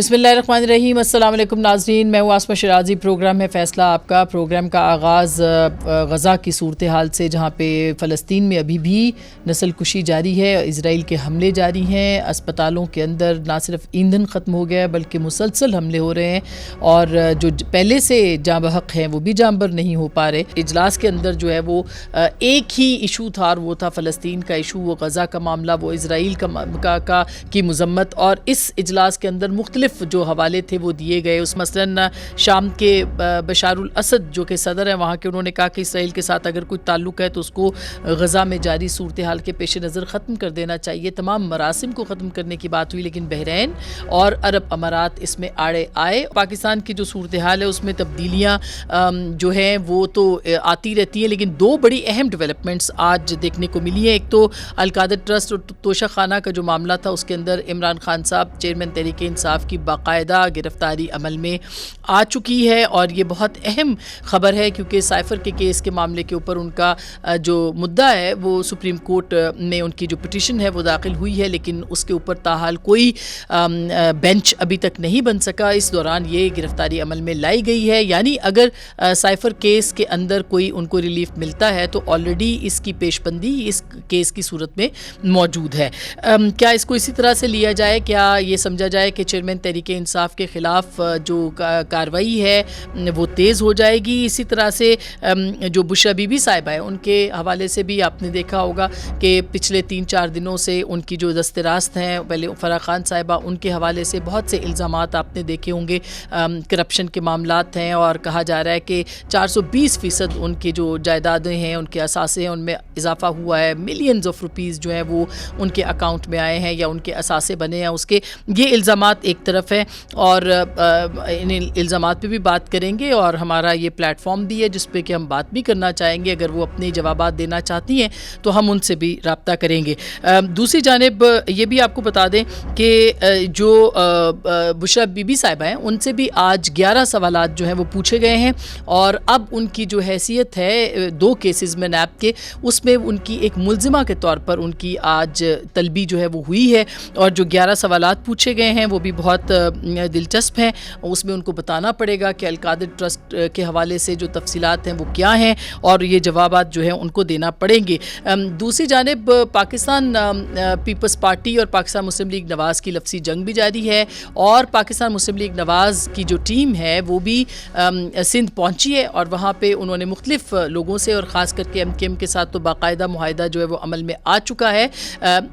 بسم اللہ الرحمن الرحیم۔ السلام علیکم ناظرین، میں ہوں آسمہ شرازی۔ پروگرام ہے فیصلہ آپ کا۔ پروگرام کا آغاز غزہ کی صورتحال سے، جہاں پہ فلسطین میں ابھی بھی نسل کشی جاری ہے، اسرائیل کے حملے جاری ہیں، اسپتالوں کے اندر نہ صرف ایندھن ختم ہو گیا ہے بلکہ مسلسل حملے ہو رہے ہیں، اور جو پہلے سے جاں بحق ہیں وہ بھی جاں بر نہیں ہو پا رہے۔ اجلاس کے اندر جو ہے وہ ایک ہی ایشو تھا، اور وہ تھا فلسطین کا ایشو، وہ غزہ کا معاملہ، وہ اسرائیل کی مذمت، اور اس اجلاس کے اندر مختلف جو حوالے تھے وہ دیے گئے۔ اس مثلاً شام کے بشار الاسد جو کہ صدر ہیں وہاں کے، انہوں نے کہا کہ اسرائیل کے ساتھ اگر کوئی تعلق ہے تو اس کو غزہ میں جاری صورتحال کے پیش نظر ختم کر دینا چاہیے۔ تمام مراسم کو ختم کرنے کی بات ہوئی، لیکن بحرین اور عرب امارات اس میں آڑے آئے۔ پاکستان کی جو صورتحال ہے اس میں تبدیلیاں جو ہیں وہ تو آتی رہتی ہیں، لیکن دو بڑی اہم ڈیولپمنٹس آج دیکھنے کو ملی ہیں۔ ایک تو القادر ٹرسٹ اور توشہ خانہ کا جو معاملہ تھا، اس کے اندر عمران خان صاحب چیئرمین تحریک انصاف کی باقاعدہ گرفتاری عمل میں آ چکی ہے، اور یہ بہت اہم خبر ہے کیونکہ سائفر کے کیس کے معاملے کے اوپر ان کا جو مدعا ہے وہ سپریم کورٹ میں ان کی جو پٹیشن ہے وہ داخل ہوئی ہے، لیکن اس کے اوپر تاحال کوئی بینچ ابھی تک نہیں بن سکا۔ اس دوران یہ گرفتاری عمل میں لائی گئی ہے، یعنی اگر سائفر کیس کے اندر کوئی ان کو ریلیف ملتا ہے تو آلریڈی اس کی پیش بندی اس کیس کی صورت میں موجود ہے۔ کیا اس کو اسی طرح سے لیا جائے، کیا یہ سمجھا جائے کہ چیئرمین تحریک انصاف کے خلاف جو کارروائی ہے وہ تیز ہو جائے گی؟ اسی طرح سے جو بشرا بی بی صاحبہ ہیں ان کے حوالے سے بھی آپ نے دیکھا ہوگا کہ پچھلے 3-4 دنوں سے ان کی جو دست راست ہیں، پہلے فرح خان صاحبہ، ان کے حوالے سے بہت سے الزامات آپ نے دیکھے ہوں گے، کرپشن کے معاملات ہیں، اور کہا جا رہا ہے کہ 420% ان کی جو جائیدادیں ہیں، ان کے اثاثے ہیں، ان میں اضافہ ہوا ہے، ملینز آف روپیز جو ہیں وہ ان کے اکاؤنٹ میں آئے ہیں یا ان کے اثاثے بنے ہیں اس کے۔ یہ الزامات ایک طرف ہے، اور ان الزامات پہ بھی بات کریں گے، اور ہمارا یہ پلیٹ فارم بھی ہے جس پہ کہ ہم بات بھی کرنا چاہیں گے۔ اگر وہ اپنے جوابات دینا چاہتی ہیں تو ہم ان سے بھی رابطہ کریں گے۔ دوسری جانب یہ بھی آپ کو بتا دیں کہ جو بشرا بی بی صاحبہ ہیں ان سے بھی آج 11 سوالات جو ہیں وہ پوچھے گئے ہیں، اور اب ان کی جو حیثیت ہے 2 کیسز میں نیب کے، اس میں ان کی ایک ملزمہ کے طور پر ان کی آج طلبی جو ہے وہ ہوئی ہے، اور جو 11 سوالات پوچھے گئے ہیں وہ بھی بہت دلچسپ ہیں۔ اس میں ان کو بتانا پڑے گا کہ القادر ٹرسٹ کے حوالے سے جو تفصیلات ہیں وہ کیا ہیں، اور یہ جوابات جو ہیں ان کو دینا پڑیں گے۔ دوسری جانب پاکستان پیپلز پارٹی اور پاکستان مسلم لیگ نواز کی لفظی جنگ بھی جاری ہے، اور پاکستان مسلم لیگ نواز کی جو ٹیم ہے وہ بھی سندھ پہنچی ہے، اور وہاں پہ انہوں نے مختلف لوگوں سے، اور خاص کر کے MKM کے ساتھ تو باقاعدہ معاہدہ جو ہے وہ عمل میں آ چکا ہے۔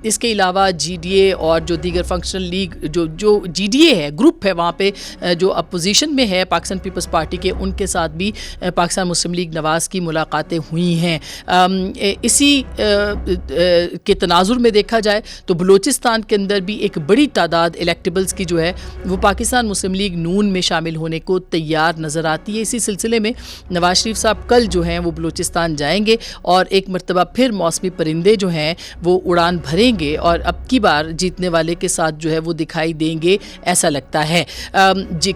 اس کے علاوہ GDA اور جو دیگر فنکشنل لیگ جو GDA ہے گروپ ہے وہاں پہ جو اپوزیشن میں ہے پاکستان پیپلز پارٹی کے، ان کے ساتھ بھی پاکستان مسلم لیگ نواز کی ملاقاتیں ہوئی ہیں۔ اسی کے تناظر میں دیکھا جائے تو بلوچستان کے اندر بھی ایک بڑی تعداد الیکٹیبلز کی جو ہے وہ پاکستان مسلم لیگ نون میں شامل ہونے کو تیار نظر آتی ہے۔ اسی سلسلے میں نواز شریف صاحب کل جو ہیں وہ بلوچستان جائیں گے، اور ایک مرتبہ پھر موسمی پرندے جو ہیں وہ اڑان بھریں گے، اور اب کی بار جیتنے والے کے ساتھ جو ہے وہ دکھائی دیں گے ایسا لگتا ہے۔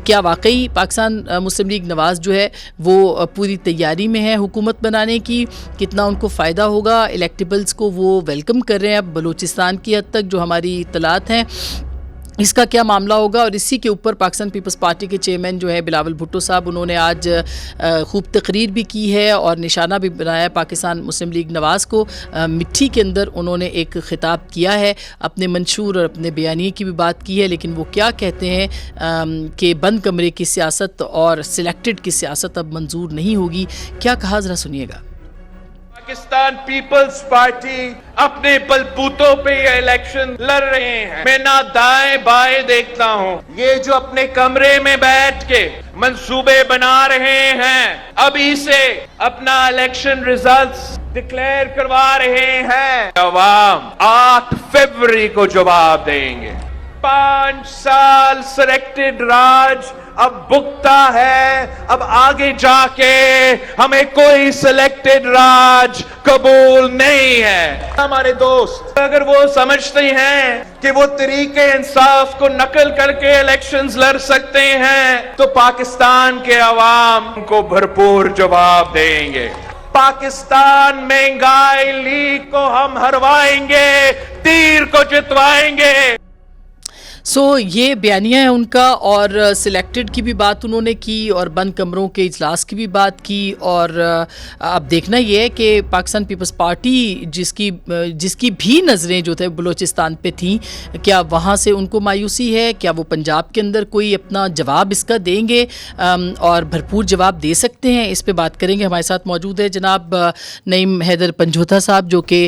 کیا واقعی پاکستان مسلم لیگ نواز جو ہے وہ پوری تیاری میں ہے حکومت بنانے کی؟ کتنا ان کو فائدہ ہوگا؟ الیکٹیبلز کو وہ ویلکم کر رہے ہیں اب بلوچستان کی حد تک جو ہماری اطلاعات ہیں، اس کا کیا معاملہ ہوگا؟ اور اسی کے اوپر پاکستان پیپلز پارٹی کے چیئرمین جو ہے بلاول بھٹو صاحب، انہوں نے آج خوب تقریر بھی کی ہے اور نشانہ بھی بنایا پاکستان مسلم لیگ نواز کو۔ مٹھی کے اندر انہوں نے ایک خطاب کیا ہے، اپنے منشور اور اپنے بیانیے کی بھی بات کی ہے، لیکن وہ کیا کہتے ہیں کہ بند کمرے کی سیاست اور سلیکٹڈ کی سیاست اب منظور نہیں ہوگی۔ کیا کہا، ذرا سنیے گا۔ پاکستان پیپلز پارٹی اپنے بلبوتوں پہ یہ الیکشن لڑ رہے ہیں۔ میں نہ دائیں بائیں دیکھتا ہوں، یہ جو اپنے کمرے میں بیٹھ کے منصوبے بنا رہے ہیں، ابھی سے اپنا الیکشن ریزلٹس ڈکلیئر کروا رہے ہیں۔ عوام 8 فروری کو جواب دیں گے۔ 5 سال سلیکٹڈ راج اب بکتا ہے، اب آگے جا کے ہمیں کوئی سلیکٹڈ راج قبول نہیں ہے۔ ہمارے دوست اگر وہ سمجھتے ہیں کہ وہ طریقے انصاف کو نقل کر کے الیکشنز لڑ سکتے ہیں تو پاکستان کے عوام کو بھرپور جواب دیں گے۔ پاکستان مہنگائی لیگ کو ہم ہروائیں گے، تیر کو جتوائیں گے۔ سو یہ بیانیہ ہے ان کا، اور سلیکٹڈ کی بھی بات انہوں نے کی اور بند کمروں کے اجلاس کی بھی بات کی، اور اب دیکھنا یہ ہے کہ پاکستان پیپلز پارٹی جس کی بھی نظریں جو تھے بلوچستان پہ تھیں، کیا وہاں سے ان کو مایوسی ہے؟ کیا وہ پنجاب کے اندر کوئی اپنا جواب اس کا دیں گے اور بھرپور جواب دے سکتے ہیں؟ اس پہ بات کریں گے۔ ہمارے ساتھ موجود ہے جناب نعیم حیدر پنجھوتا صاحب، جو کہ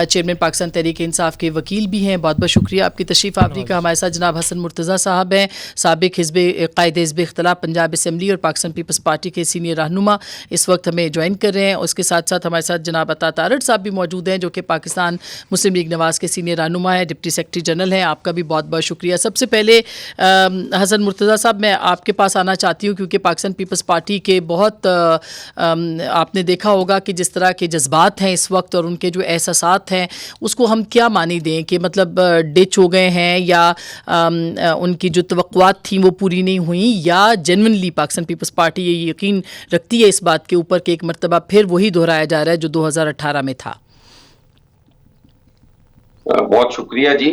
چیئرمین پاکستان تحریک انصاف کے وکیل بھی ہیں۔ بہت بہت شکریہ آپ کی تشریف آوری کا۔ ہمارے ساتھ جناب حسن مرتضیٰ صاحب ہیں، سابق قائد حزب اختلاف پنجاب اسمبلی اور پاکستان پیپلز پارٹی کے سینئر رہنما، اس وقت ہمیں جوائن کر رہے ہیں۔ اس کے ساتھ ساتھ ہمارے ساتھ جناب عطا تارڑ صاحب بھی موجود ہیں، جو کہ پاکستان مسلم لیگ نواز کے سینئر رہنما ہے، ڈپٹی سیکرٹری جنرل ہیں۔ آپ کا بھی بہت بہت شکریہ۔ سب سے پہلے حسن مرتضیٰ صاحب، میں آپ کے پاس آنا چاہتی ہوں کیونکہ پاکستان پیپلز پارٹی کے بہت آپ نے دیکھا ہوگا کہ جس طرح کے جذبات ہیں اس وقت اور ان کے جو احساسات ہیں، اس کو ہم کیا معنی دیں کہ مطلب ڈچ ہو گئے ہیں، یا ان کی جو توقعات تھیں وہ پوری نہیں ہوئیں، یا جینونلی پاکستان پیپلز پارٹی یہ یقین رکھتی ہے اس بات کے اوپر کہ ایک مرتبہ پھر وہی دہرایا جا رہا ہے جو 2018 میں تھا؟ بہت شکریہ جی۔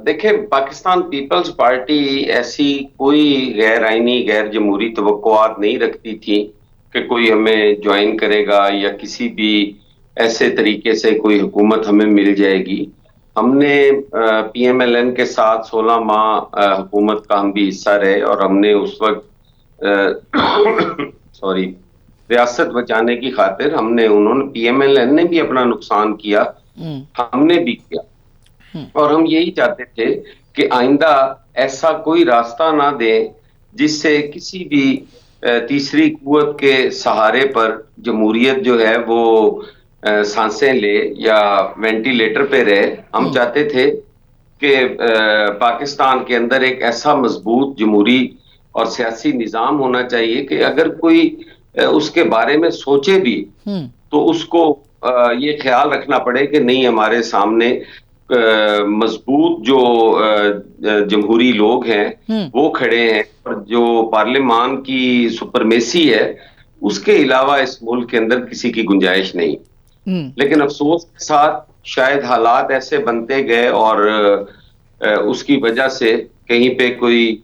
دیکھیں، پاکستان پیپلز پارٹی ایسی کوئی غیر آئینی غیر جمہوری توقعات نہیں رکھتی تھی کہ کوئی ہمیں جوائن کرے گا یا کسی بھی ایسے طریقے سے کوئی حکومت ہمیں مل جائے گی۔ ہم نے پی ایم ایل این کے ساتھ 16 ماہ حکومت کا ہم بھی حصہ رہے، اور ہم نے اس وقت ریاست بچانے کی خاطر انہوں نے پی ایم ایل این نے بھی اپنا نقصان کیا، ہم نے بھی کیا، اور ہم یہی چاہتے تھے کہ آئندہ ایسا کوئی راستہ نہ دیں جس سے کسی بھی تیسری قوت کے سہارے پر جمہوریت جو ہے وہ سانسیں لے یا وینٹیلیٹر پہ رہے۔ ہم چاہتے تھے کہ پاکستان کے اندر ایک ایسا مضبوط جمہوری اور سیاسی نظام ہونا چاہیے کہ اگر کوئی اس کے بارے میں سوچے بھی تو اس کو یہ خیال رکھنا پڑے کہ نہیں، ہمارے سامنے مضبوط جو جمہوری لوگ ہیں وہ کھڑے ہیں، اور جو پارلیمان کی سپرمیسی ہے اس کے علاوہ اس ملک کے اندر کسی کی گنجائش نہیں۔ لیکن افسوس کے ساتھ شاید حالات ایسے بنتے گئے اور اس کی وجہ سے کہیں پہ کوئی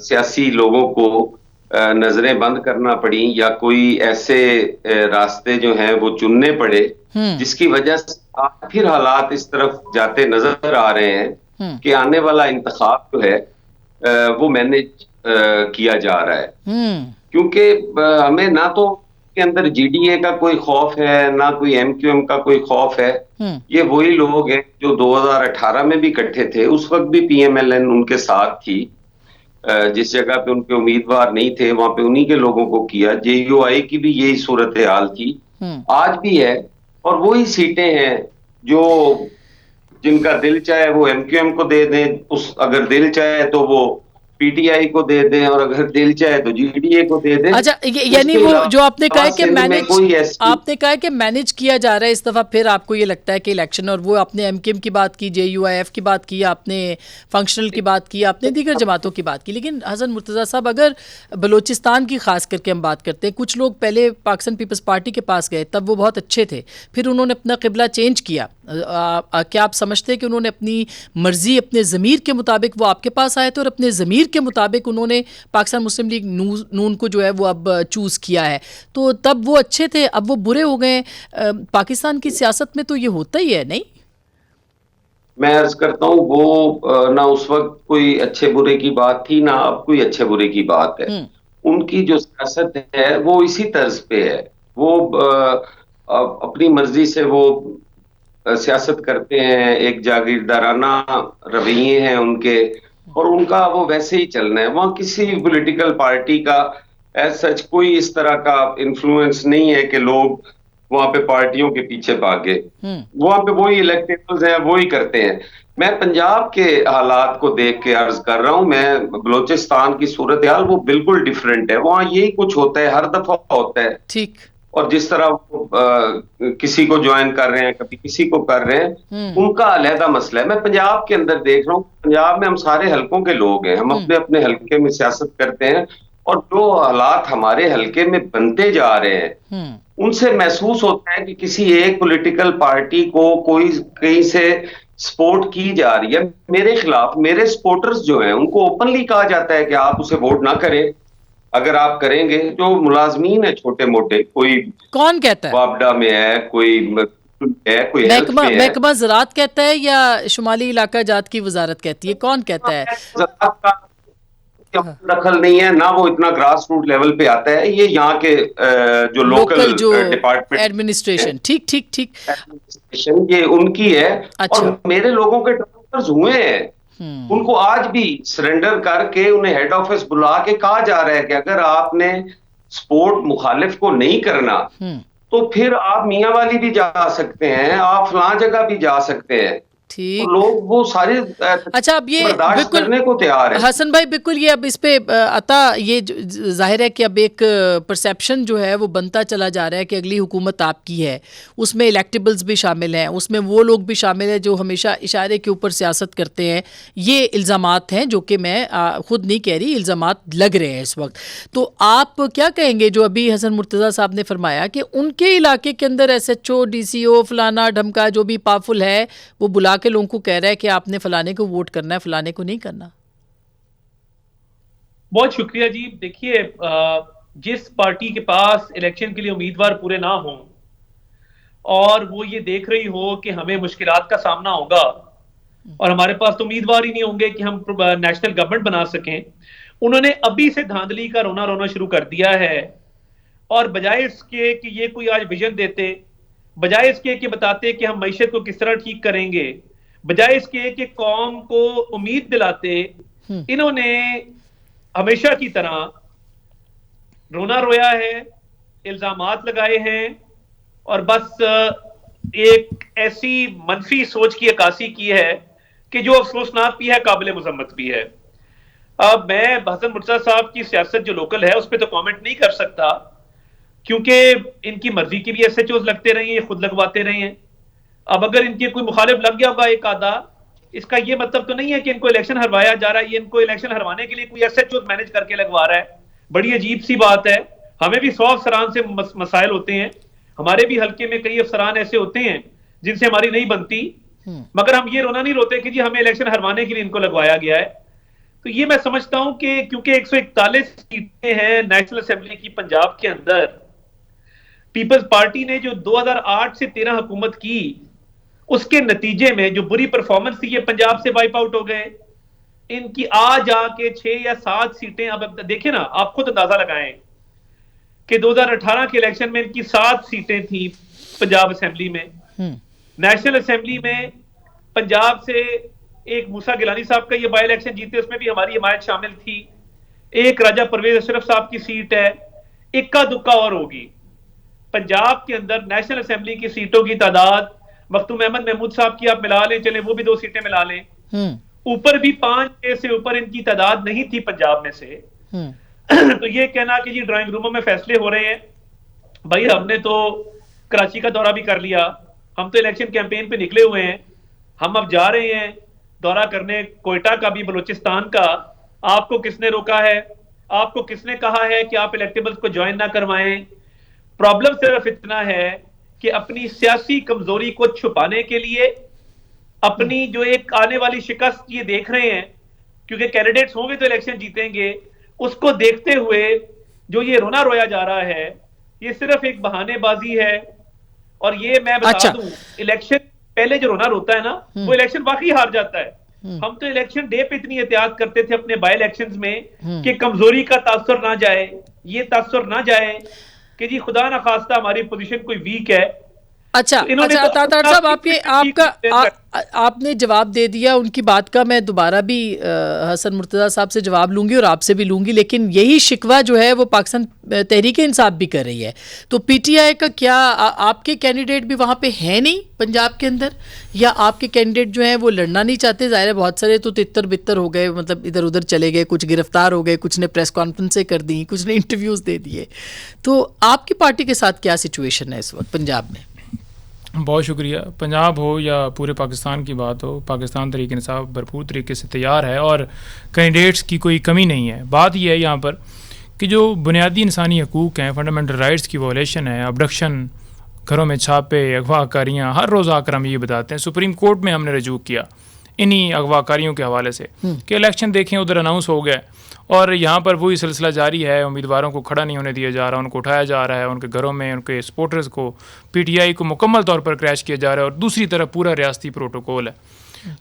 سیاسی لوگوں کو نظریں بند کرنا پڑی، یا کوئی ایسے راستے جو ہیں وہ چننے پڑے جس کی وجہ سے پھر حالات اس طرف جاتے نظر آ رہے ہیں کہ آنے والا انتخاب جو ہے وہ مینج کیا جا رہا ہے۔ کیونکہ ہمیں نہ تو کے اندر جی ڈی اے کا کوئی خوف ہے، نہ کوئی ایم کیو ایم کا کوئی خوف ہے۔ یہ وہی لوگ ہیں جو 2018 میں بھی اکٹھے تھے، اس وقت بھی پی ایم ایل این ان کے ساتھ تھی، جس جگہ پہ ان کے امیدوار نہیں تھے وہاں پہ انہی کے لوگوں کو کیا۔ جے یو آئی کی بھی یہی صورتحال تھی، آج بھی ہے، اور وہی سیٹیں ہیں جو جن کا دل چاہے وہ ایم کیو ایم کو دے دیں، اگر دل چاہے تو وہ پی ٹی آئی کو دے دیں، اور اگر دل چاہے تو جی ڈی اے کو دے دیں۔ اچھا، یعنی وہ جو آپ نے کہا کہ مینج کیا جا رہا ہے اس دفعہ، پھر آپ کو یہ لگتا ہے کہ الیکشن، اور وہ آپ نے ایم کیو ایم کی بات کی، جے یو آئی ایف کی بات کی، آپ نے فنکشنل کی بات کی، آپ نے دیگر جماعتوں کی بات کی، لیکن حسن مرتضیٰ صاحب، اگر بلوچستان کی خاص کر کے ہم بات کرتے ہیں، کچھ لوگ پہلے پاکستان پیپلز پارٹی کے پاس گئے، تب وہ بہت اچھے تھے، پھر انہوں نے اپنا قبلہ چینج کیا۔ کیا آپ سمجھتے ہیں کہ انہوں نے اپنی مرضی، اپنے ضمیر کے مطابق وہ آپ کے پاس آئے تھے، اور اپنے ضمیر کے مطابق انہوں نے پاکستان مسلم لیگ نون کو جو ہے وہ اب چوز کیا ہے؟ تو تب وہ اچھے تھے، اب وہ برے ہو گئے۔ پاکستان کی سیاست میں تو یہ ہوتا ہی ہے، نہیں؟ میں عرض کرتا ہوں، وہ نہ اس وقت کوئی اچھے برے کی بات تھی، نہ اب کوئی اچھے برے کی بات ہے۔ ان کی جو سیاست ہے وہ اسی طرز پہ ہے، وہ اپنی مرضی سے وہ سیاست کرتے ہیں، ایک جاگیردارانہ رویے ہیں ان کے، اور ان کا وہ ویسے ہی چلنا ہے۔ وہاں کسی بھی پولیٹیکل پارٹی کا ایز سچ کوئی اس طرح کا انفلوئنس نہیں ہے کہ لوگ وہاں پہ پارٹیوں کے پیچھے بھاگے۔ وہاں پہ وہی الیکٹیبلز ہیں، وہی کرتے ہیں۔ میں پنجاب کے حالات کو دیکھ کے عرض کر رہا ہوں، میں بلوچستان کی صورتحال وہ بالکل ڈیفرنٹ ہے۔ وہاں یہی کچھ ہوتا ہے، ہر دفعہ ہوتا ہے، ٹھیک۔ اور جس طرح کسی کو جوائن کر رہے ہیں، کبھی کسی کو کر رہے ہیں، ان کا علیحدہ مسئلہ ہے۔ میں پنجاب کے اندر دیکھ رہا ہوں، پنجاب میں ہم سارے حلقوں کے لوگ ہیں، ہم اپنے اپنے حلقے میں سیاست کرتے ہیں، اور جو حالات ہمارے حلقے میں بنتے جا رہے ہیں ان سے محسوس ہوتا ہے کہ کسی ایک پولیٹیکل پارٹی کو کوئی کہیں سے سپورٹ کی جا رہی ہے میرے خلاف. میرے سپورٹرز جو ہیں ان کو اوپنلی کہا جاتا ہے کہ آپ اسے ووٹ نہ کریں. اگر آپ کریں گے, جو ملازمین ہیں چھوٹے موٹے, کوئی کون کہتا ہے؟ وابڈا میں ہے, کوئی محکمہ زراعت کہتا ہے یا شمالی علاقہ جات کی وزارت کہتی ہے؟ کون کہتا ہے؟ زراعت کا دخل نہیں ہے, نہ وہ اتنا گراس روٹ لیول پہ آتا ہے. یہ یہاں کے جو لوکل جو ڈپارٹمنٹ ایڈمنسٹریشن, ٹھیک ایڈمنسٹریشن یہ ان کی ہے. اور میرے لوگوں کے ٹرانسفرز ہوئے ہیں, ان کو آج بھی سرنڈر کر کے انہیں ہیڈ آفس بلا کے کہا جا رہا ہے کہ اگر آپ نے سپورٹ مخالف کو نہیں کرنا تو پھر آپ میاں والی بھی جا سکتے ہیں, آپ فلاں جگہ بھی جا سکتے ہیں. لوگ وہ سارے اچھا اب یہ برداشت کرنے کو تیار ہے. حسن بھائی بالکل, یہ اب اس پہ عطا یہ ظاہر ہے کہ اب ایک پرسیپشن جو ہے وہ بنتا چلا جا رہا ہے کہ اگلی حکومت آپ کی ہے, اس میں الیکٹیبلز بھی شامل ہیں, اس میں وہ لوگ بھی شامل ہیں جو ہمیشہ اشارے کے اوپر سیاست کرتے ہیں. یہ الزامات ہیں جو کہ میں خود نہیں کہہ رہی, الزامات لگ رہے ہیں اس وقت. تو آپ کیا کہیں گے جو ابھی حسن مرتضیٰ صاحب نے فرمایا کہ ان کے علاقے کے اندر S H O, D C O, فلانا ڈھمکا جو بھی پاورفل ہے وہ بلا کے لوگوں کو کہہ رہا ہے کہ آپ نے فلانے کو ووٹ کرنا ہے, فلانے کو نہیں کرنا؟ بہت شکریہ جی. دیکھیے, جس پارٹی کے پاس الیکشن کے لیے امیدوار پورے نہ ہوں اور وہ یہ دیکھ رہی ہو کہ ہمیں مشکلات کا سامنا ہوگا اور ہمارے پاس تو امیدوار ہی نہیں ہوں گے کہ ہم نیشنل گورنمنٹ بنا سکیں, انہوں نے ابھی سے دھاندلی کا رونا شروع کر دیا ہے. اور بجائے اس کے کہ یہ کوئی آج ویژن دیتے, بجائے اس کے کہ بتاتے کہ ہم معیشت کو کس طرح ٹھیک کریں گے, بجائے اس کے کہ قوم کو امید دلاتے, انہوں نے ہمیشہ کی طرح رونا رویا ہے, الزامات لگائے ہیں اور بس ایک ایسی منفی سوچ کی عکاسی کی ہے کہ جو افسوسناک بھی ہے, قابل مذمت بھی ہے. اب میں حسن مرتضیٰ صاحب کی سیاست جو لوکل ہے اس پہ تو کامنٹ نہیں کر سکتا کیونکہ ان کی مرضی کی بھی ایس ایچ اوز لگتے رہے ہیں, یہ خود لگواتے رہے ہیں. اب اگر ان کے کوئی مخالف لگ گیا ہوگا ایک آدھا, اس کا یہ مطلب تو نہیں ہے کہ ان کو الیکشن ہروایا جا رہا ہے, یہ ان کو الیکشن ہروانے کے لیے کوئی ایس ایچ اوز مینج کر کے لگوا رہا ہے. بڑی عجیب سی بات ہے. ہمیں بھی 100 افسران سے مسائل ہوتے ہیں, ہمارے بھی حلقے میں کئی افسران ایسے ہوتے ہیں جن سے ہماری نہیں بنتی, مگر ہم یہ رونا نہیں روتے کہ جی ہمیں الیکشن ہروانے کے لیے ان کو لگوایا گیا ہے. تو یہ میں سمجھتا ہوں کہ کیونکہ 141 سیٹیں ہیں نیشنل اسمبلی کی پنجاب کے اندر, پیپلز پارٹی نے جو 2008 سے 13 حکومت کی, اس کے نتیجے میں جو بری پرفارمنس تھی یہ پنجاب سے وائپ آؤٹ ہو گئے. ان کی آج آ کے 6 یا 7 سیٹیں, اب دیکھیں نا, آپ خود اندازہ لگائیں کہ 2018 کے الیکشن میں ان کی 7 سیٹیں تھیں پنجاب اسمبلی میں. نیشنل اسمبلی میں پنجاب سے ایک موسیٰ گیلانی صاحب کا یہ بائی الیکشن جیتے, اس میں بھی ہماری حمایت شامل تھی. ایک راجہ پرویز اشرف صاحب کی سیٹ ہے, اکا دکا اور ہوگی. پنجاب کے اندر نیشنل اسمبلی کی سیٹوں کی تعداد مختوم احمد محمود صاحب کی آپ ملا لیں, چلیں وہ بھی 2 سیٹیں ملا لیں, اوپر بھی 5 سے اوپر ان کی تعداد نہیں تھی پنجاب میں سے. تو یہ کہنا کہ جی ڈرائنگ روموں میں فیصلے ہو رہے ہیں, بھائی ہم نے تو کراچی کا دورہ بھی کر لیا, ہم تو الیکشن کیمپین پہ نکلے ہوئے ہیں, ہم اب جا رہے ہیں دورہ کرنے کوئٹہ کا بھی, بلوچستان کا. آپ کو کس نے روکا ہے؟ آپ کو کس نے کہا ہے کہ آپ الیکٹیبلز کو جوائن نہ کروائیں؟ پرابلم صرف اتنا ہے کہ اپنی سیاسی کمزوری کو چھپانے کے لیے, اپنی جو ایک آنے والی شکست یہ دیکھ رہے ہیں کیونکہ کینڈیڈیٹس ہوں گے تو الیکشن جیتیں گے, اس کو دیکھتے ہوئے جو یہ رونا رویا جا رہا ہے یہ صرف ایک بہانے بازی ہے. اور یہ میں بتا دوں, الیکشن پہلے جو رونا روتا ہے نا وہ الیکشن واقعی ہار جاتا ہے. ہم تو الیکشن ڈے پہ اتنی احتیاط کرتے تھے اپنے بائی الیکشنز میں کہ کمزوری کا تاثر نہ جائے, یہ تاثر نہ جائے کہ جی خدا نہ خواستہ ہماری پوزیشن کوئی ویک ہے. اچھا تاطار صاحب آپ نے جواب دے دیا ان کی بات کا. میں دوبارہ بھی حسن مرتضیٰ صاحب سے جواب لوں گی اور آپ سے بھی لوں گی, لیکن یہی شکوہ جو ہے وہ پاکستان تحریک انصاف بھی کر رہی ہے. تو پی ٹی آئی کا کیا آپ کے کینڈیڈیٹ بھی وہاں پہ ہیں نہیں پنجاب کے اندر, یا آپ کے کینڈیڈیٹ جو ہیں وہ لڑنا نہیں چاہتے؟ ظاہر ہے بہت سارے تو تتر بتر ہو گئے, مطلب ادھر ادھر چلے گئے, کچھ گرفتار ہو گئے, کچھ نے پریس کانفرنسیں کر دیں, کچھ نے انٹرویوز دے دیے. تو آپ کی پارٹی کے ساتھ کیا سچویشن ہے اس وقت پنجاب میں؟ بہت شکریہ. پنجاب ہو یا پورے پاکستان کی بات ہو, پاکستان تحریک انصاف بھرپور طریقے سے تیار ہے اور کینڈیڈیٹس کی کوئی کمی نہیں ہے. بات یہ ہے یہاں پر کہ جو بنیادی انسانی حقوق ہیں, فنڈامنٹل رائٹس کی وائلیشن ہے, ابڈکشن گھروں میں چھاپے، اغوا کاریاں، ہر روز آ کر ہم یہ بتاتے ہیں. سپریم کورٹ میں ہم نے رجوع کیا انہی اغوا کاریوں کے حوالے سے کہ الیکشن دیکھیں ادھر اناؤنس ہو گیا اور یہاں پر وہی سلسلہ جاری ہے. امیدواروں کو کھڑا نہیں ہونے دیا جا رہا، ان کو اٹھایا جا رہا ہے، ان کے گھروں میں ان کے سپورٹرز کو، پی ٹی آئی کو مکمل طور پر کریش کیا جا رہا ہے، اور دوسری طرف پورا ریاستی پروٹوکول ہے.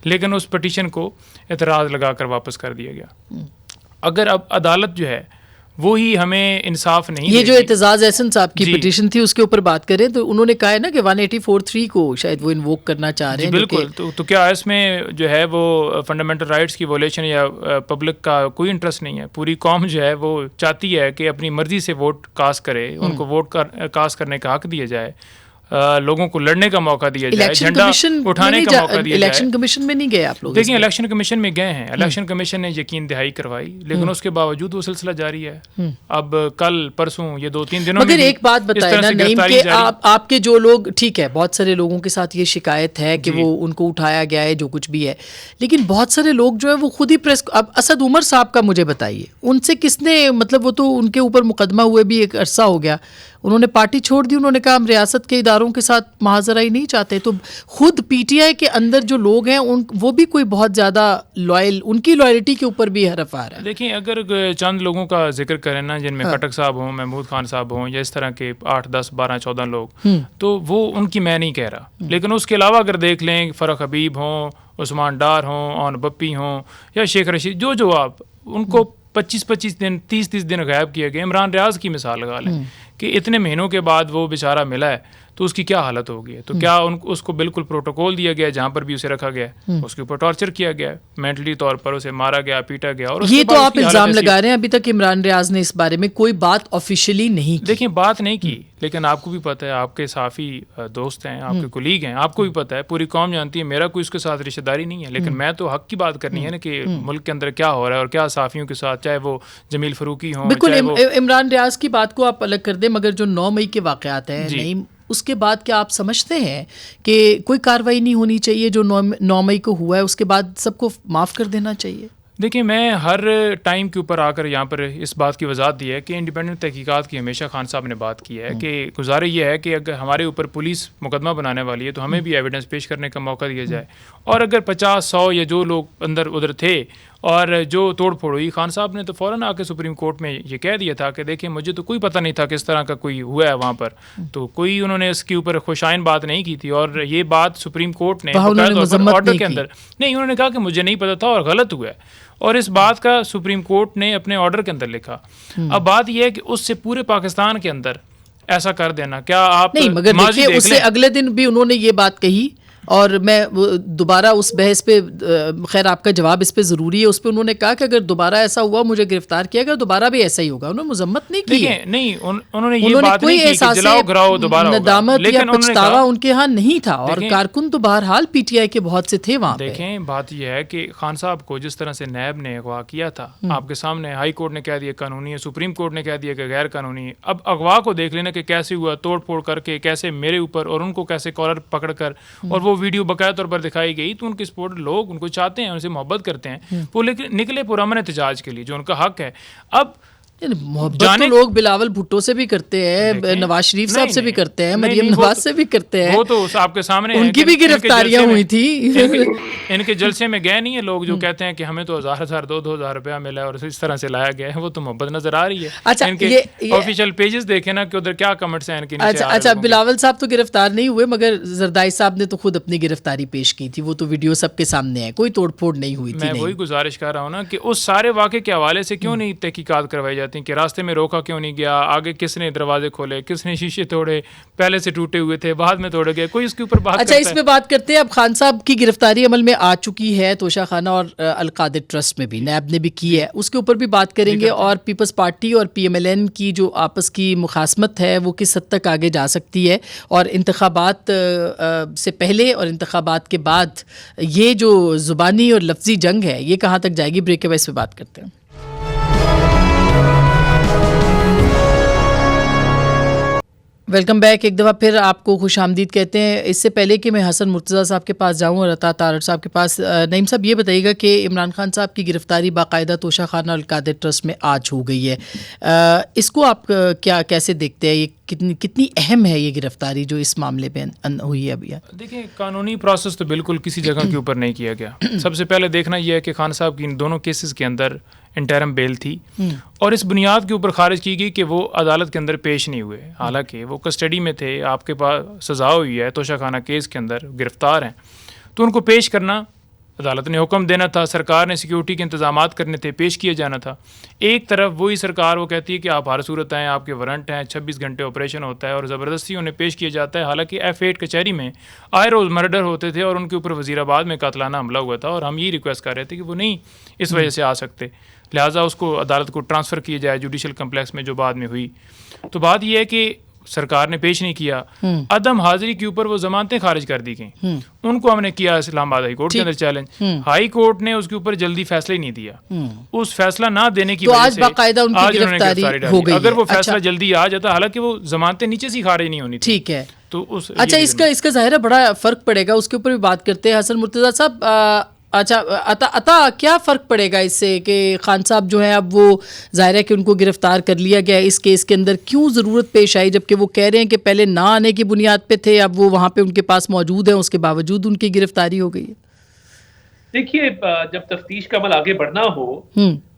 لیکن اس پٹیشن کو اعتراض لگا کر واپس کر دیا گیا. اگر اب عدالت جو ہے وہی ہمیں انصاف نہیں یہ دے جو گی. اعتزاز احسن صاحب کی جی. پٹیشن تھی اس کے اوپر بات کریں تو انہوں نے کہا ہے نا کہ 184(3) کو شاید وہ انووک کرنا چاہ رہے جی ہیں. بالکل. تو کیا اس میں جو ہے وہ فنڈامنٹل رائٹس کی ویولیشن یا پبلک کا کوئی انٹرسٹ نہیں ہے؟ پوری قوم جو ہے وہ چاہتی ہے کہ اپنی مرضی سے ووٹ کاسٹ کرے، ان کو ووٹ کاسٹ کرنے کا حق دیا جائے، لوگوں کو لڑنے کا موقع دیا جائے، جھنڈا اٹھانے کا موقع دیا جائے. الیکشن کمیشن میں نہیں گئے آپ لوگ؟ دیکھیں الیکشن کمیشن میں گئے ہیں، الیکشن کمیشن نے یقین دہائی کروائی، لیکن اس کے باوجود وہ سلسلہ جاری ہے. اب کل پرسوں یہ 2-3 دنوں میں مگر ایک بات بتائیں نا نعیم کہ آپ کے جو لوگ، ٹھیک ہے بہت سارے لوگوں کے ساتھ یہ شکایت ہے کہ وہ ان کو اٹھایا گیا ہے جو کچھ بھی ہے، لیکن بہت سارے لوگ جو ہے وہ خود ہی پریس. اب اسد عمر صاحب کا مجھے بتائیے، ان سے کس نے، مطلب وہ تو ان کے اوپر مقدمہ ہوئے بھی ایک عرصہ ہو گیا، انہوں نے پارٹی چھوڑ دی، انہوں نے کہا ہم ریاست کے اداروں کے ساتھ محاذرہ ہی نہیں چاہتے. تو خود پی ٹی آئی کے اندر جو لوگ ہیں وہ بھی کوئی بہت زیادہ لائل، ان کی لائلٹی کے اوپر بھی حرف آ رہا ہے. دیکھیں اگر چند لوگوں کا ذکر کریں نا، جن میں خٹک صاحب ہوں، محمود خان صاحب ہوں، یا اس طرح کے 8, 10, 12, 14 لوگ، تو وہ ان کی میں نہیں کہہ رہا. لیکن اس کے علاوہ اگر دیکھ لیں، فرق حبیب ہوں، عثمان ڈار ہوں، اون بپی ہوں، یا شیخ رشید، جو آپ ان کو 25 دن 30 دن غائب کیے گئے. عمران ریاض کی مثال لگا لیں کہ اتنے مہینوں کے بعد وہ بیچارہ ملا ہے تو اس کی کیا حالت ہوگی. تو کیا اس کو بالکل پروٹوکول دیا گیا جہاں پر بھی اسے رکھا گیا، اس کے اوپر ٹارچر کیا گیا، مینٹلی طور پر اسے مارا گیا، پیٹا گیا. اور یہ تو آپ الزام لگا رہے ہیں، ابھی تک عمران ریاض نے اس بارے میں کوئی بات آفیشلی نہیں کی. دیکھیں بات نہیں کی، لیکن آپ کو بھی پتہ ہے، آپ کے صحافی دوست ہیں، آپ کے کولیگ ہیں، آپ کو بھی پتہ ہے، پوری قوم جانتی ہے، میرا کوئی اس کے ساتھ رشتہ داری نہیں ہے. لیکن میں تو حق کی بات کرنی ہے نا کہ ملک کے اندر کیا ہو رہا ہے اور کیا صحافیوں کے ساتھ، چاہے وہ جمیل فروقی ہوں. بالکل عمران ریاض کی بات کو آپ الگ کر دیں، مگر جو 9 مئی کے واقعات ہیں نعیم، اس کے بعد کیا آپ سمجھتے ہیں کہ کوئی کارروائی نہیں ہونی چاہیے جو 9 مئی کو ہوا ہے، اس کے بعد سب کو معاف کر دینا چاہیے؟ دیکھیں میں ہر ٹائم کے اوپر آ کر یہاں پر اس بات کی وضاحت دی ہے کہ انڈیپینڈنٹ تحقیقات کی ہمیشہ خان صاحب نے بات کی ہے کہ گزارش یہ ہے کہ اگر ہمارے اوپر پولیس مقدمہ بنانے والی ہے تو ہمیں بھی ایویڈنس پیش کرنے کا موقع دیا جائے. اور اگر 50-100 یا جو لوگ اندر ادھر تھے اور جو توڑ پھوڑ ہوئی، خان صاحب نے تو فوراً آ کے سپریم کورٹ میں یہ کہہ دیا تھا کہ دیکھیں مجھے تو کوئی پتہ نہیں تھا کہ اس طرح کا کوئی ہوا ہے وہاں پر. تو کوئی انہوں نے اس کے اوپر خوشائن بات نہیں کی تھی، اور یہ بات سپریم کورٹ نے آرڈر کے اندر نہیں، انہوں نے کہا کہ مجھے نہیں پتہ تھا اور غلط ہوا ہے، اور اس بات کا سپریم کورٹ نے اپنے آرڈر کے اندر لکھا. اب بات یہ ہے کہ اس سے پورے پاکستان کے اندر ایسا کر دینا، کیا آپ نہیں، مگر دیکھیے اس سے اگلے دن بھی انہوں نے یہ بات کہی، اور میں دوبارہ اس بحث پہ، خیر آپ کا جواب اس پہ ضروری ہے، اس پہ انہوں نے کہا کہ اگر دوبارہ ایسا ہوا مجھے گرفتار کیا گیا، دوبارہ بھی ایسا ہی ہوگا. انہوں نے مذمت نہیں کی ہے، نہیں انہوں نے یہ بات نہیں کی کہ جلاؤ گراؤ دوبارہ ہوگا، ندامت یا پچھتاوا ان کے ہاں نہیں تھا. اور کارکن تو بہرحال پی ٹی آئی کے بہت سے تھے وہاں پہ. دیکھیں بات یہ ہے کہ خان صاحب کو جس طرح سے نیب نے اغوا کیا تھا، آپ کے سامنے ہائی کورٹ نے کہہ دیا قانونی ہے، سپریم کورٹ نے کہہ دیا کہ غیر قانونی ہے. اب اغوا کو دیکھ لینا کہ کیسے ہوا، توڑ پھوڑ کر کے کیسے میرے اوپر اور ان کو کیسے کالر پکڑ کر، اور وہ ویڈیو باقاعدہ طور پر دکھائی گئی. تو ان کے سپورٹر لوگ ان کو چاہتے ہیں، ان سے محبت کرتے ہیں، وہ نکلے پرامن احتجاج کے لیے جو ان کا حق ہے. اب محبت تو لوگ بلاول بھٹو سے بھی کرتے ہیں، نواز شریف صاحب سے بھی کرتے ہیں، مریم نواز سے بھی کرتے ہیں، وہ تو آپ کے سامنے ان کی بھی گرفتاریاں ہوئی تھی. ان کے جلسے میں گئے نہیں ہیں لوگ جو کہتے ہیں کہ ہمیں تو 1000 2,000 روپیہ ملا اور اس طرح سے لایا گیا ہے. وہ تو محبت نظر آ رہی ہے. اچھا ان کے آفیشیل پیجز دیکھیں نا کہ ادھر کیا کمنٹس ہیں ان کے نیچے. اچھا بلاول صاحب تو گرفتار نہیں ہوئے، مگر زردائی صاحب نے تو خود اپنی گرفتاری پیش کی تھی، وہ تو ویڈیو سب کے سامنے ہے، کوئی توڑ پھوڑ نہیں ہوئی تھی. میں وہی گزارش کر رہا ہوں نا کہ اس سارے واقعے کے حوالے سے کیوں نہیں تحقیقات کروائی جاتی کہ راستے میں روکا کیوں نہیں گیا، آگے کس نے دروازے کھولے، کس نے شیشے توڑے، پہلے سے ٹوٹے ہوئے تھے بعد میں توڑے گئے، کوئی اس کے اوپر بات. اچھا اس پہ بات کرتے ہیں. اب خان صاحب کی گرفتاری عمل میں آ چکی ہے توشہ خانہ اور القادر ٹرسٹ میں بھی نیب نے بھی کی ہے، اس کے اوپر بھی بات کریں گے. اور پیپلز پارٹی اور پی ایم ایل این کی جو آپس کی مخاصمت ہے وہ کس حد تک آگے جا سکتی ہے، اور انتخابات سے پہلے اور انتخابات کے بعد یہ جو زبانی اور لفظی جنگ ہے یہ کہاں تک جائے گی. بریک کے بعد اس پہ بات کرتے ہیں. Welcome back. ایک دفعہ پھر آپ کو خوش آمدید کہتے ہیں. اس سے پہلے کہ میں حسن مرتضیٰ صاحب کے پاس جاؤں اور عطا تارڑ صاحب کے پاس، نعیم صاحب یہ بتائیے گا کہ عمران خان صاحب کی گرفتاری باقاعدہ توشہ خانہ القادر ٹرسٹ میں آج ہو گئی ہے، اس کو آپ کیسے دیکھتے ہیں؟ یہ کتنی اہم ہے یہ گرفتاری جو اس معاملے پہ ہوئی ہے ابھی؟ دیکھیں قانونی پروسیس تو بالکل کسی جگہ کے اوپر نہیں کیا گیا. سب سے پہلے دیکھنا یہ ہے کہ خان صاحب کی ان دونوں کیسز کے اندر انٹرم بیل تھی اور اس بنیاد کے اوپر خارج کی گئی کہ وہ عدالت کے اندر پیش نہیں ہوئے، حالانکہ وہ کسٹڈی میں تھے، آپ کے پاس سزا ہوئی ہے توشہ خانہ کیس کے اندر، گرفتار ہیں، تو ان کو پیش کرنا عدالت نے حکم دینا تھا، سرکار نے سیکیورٹی کے انتظامات کرنے تھے، پیش کیے جانا تھا. ایک طرف وہی سرکار وہ کہتی ہے کہ آپ ہر صورت ہیں، آپ کے وارنٹ ہیں، 26 گھنٹے آپریشن ہوتا ہے اور زبردستی انہیں پیش کیا جاتا ہے، حالانکہ F8 کچہری میں آئے روز مرڈر ہوتے تھے اور ان کے اوپر وزیر آباد میں قاتلانہ حملہ ہوا تھا اور ہم یہ ریکویسٹ کر رہے تھے کہ وہ نہیں اس وجہ سے آ سکتے، لہٰذا اس کو عدالت کو ٹرانسفر کیا جائے جوڈیشل کمپلیکس میں، جو بعد میں ہوئی. تو بات یہ ہے کہ سرکار نے پیش نہیں کیا، عدم حاضری کے اوپر وہ ضمانتیں خارج کر دی گئیں، ان کو ہم نے کیا اسلام آباد ہائی کورٹ کے اندر چیلنج، ہائی کورٹ نے اس کے اوپر جلدی فیصلہ ہی نہیں دیا. اس فیصلہ نہ دینے کی وجہ سے باقاعدہ ان کی گرفتاری ہو گئی. اگر وہ فیصلہ جلدی آ جاتا، حالانکہ وہ ضمانتیں نیچے سے خارج نہیں ہونی تھی. ٹھیک ہے. تو اچھا اس کا ظاہر ہے بڑا فرق پڑے گا، اس کے اوپر بھی بات کرتے ہیں. حسن مرتضیٰ صاحب، اچھا عطا کیا فرق پڑے گا اس سے کہ خان صاحب جو ہیں اب وہ ظاہر ہے کہ ان کو گرفتار کر لیا گیا، اس کیس کے اندر کیوں ضرورت پیش آئی جبکہ وہ کہہ رہے ہیں کہ پہلے نہ آنے کی بنیاد پہ تھے، اب وہ وہاں پہ ان کے پاس موجود ہیں، اس کے باوجود ان کی گرفتاری ہو گئی ہے؟ دیکھیے جب تفتیش کا عمل آگے بڑھنا ہو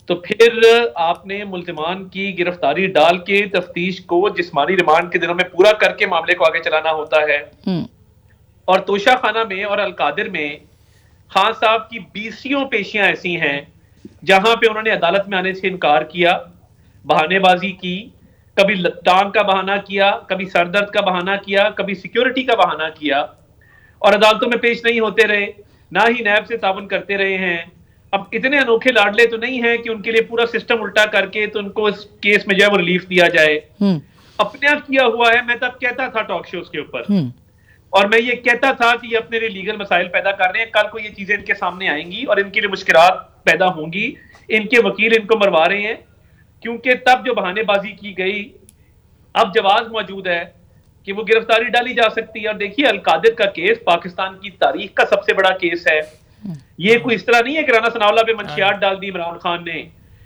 تو پھر آپ نے ملزمان کی گرفتاری ڈال کے تفتیش کو جسمانی ریمانڈ کے دنوں میں پورا کر کے معاملے کو آگے چلانا ہوتا ہے. اور توشہ خانہ میں اور القادر میں خان صاحب کی 20 پیشیاں ایسی ہیں جہاں پہ انہوں نے عدالت میں آنے سے انکار کیا، بہانے بازی کی، کبھی ٹانگ کا بہانہ کیا، کبھی سر درد کا بہانہ کیا، کبھی سیکیورٹی کا بہانہ کیا، اور عدالتوں میں پیش نہیں ہوتے رہے، نہ ہی نیب سے تعاون کرتے رہے ہیں. اب اتنے انوکھے لاڈلے تو نہیں ہیں کہ ان کے لیے پورا سسٹم الٹا کر کے تو ان کو اس کیس میں جو ہے وہ ریلیف دیا جائے. اپنے آپ کیا ہوا ہے. میں تب کہتا تھا ٹاک شوز کے اوپر اور میں یہ کہتا تھا کہ یہ اپنے لیے لیگل مسائل پیدا کر رہے ہیں، کل کو یہ چیزیں ان کے سامنے آئیں گی اور ان کے لیے مشکلات پیدا ہوں گی. ان کے وکیل ان کو مروا رہے ہیں کیونکہ تب جو بہانے بازی کی گئی، اب جواز موجود ہے کہ وہ گرفتاری ڈالی جا سکتی ہے. اور دیکھیے القادر کا کیس پاکستان کی تاریخ کا سب سے بڑا کیس ہے. یہ کوئی اس طرح نہیں ہے کہ رانا ثناء اللہ پہ منشیات ڈال دی عمران خان نے.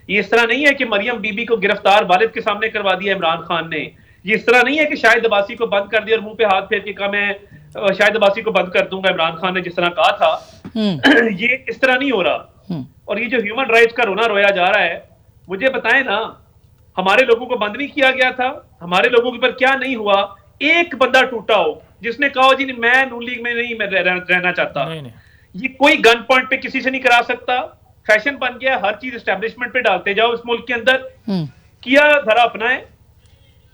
یہ اس طرح نہیں ہے کہ مریم بی بی کو گرفتار والد کے سامنے کروا دیا عمران خان نے. یہ اس طرح نہیں ہے کہ شاہد عباسی کو بند کر دیا اور منہ پہ ہاتھ پھیر کے کہا میں شاہد عباسی کو بند کر دوں گا، عمران خان نے جس طرح کہا تھا. یہ اس طرح نہیں ہو رہا. اور یہ جو ہیومن رائٹس کا رونا رویا جا رہا ہے، مجھے بتائیں نا، ہمارے لوگوں کو بند نہیں کیا گیا تھا؟ ہمارے لوگوں کے پر کیا نہیں ہوا؟ ایک بندہ ٹوٹا ہو جس نے کہا جی میں نون لیگ میں نہیں رہنا چاہتا. یہ کوئی گن پوائنٹ پہ کسی سے نہیں کرا سکتا. فیشن بن گیا، ہر چیز اسٹیبلشمنٹ پہ ڈالتے جاؤ اس ملک کے اندر. کیا دھرا اپنائے.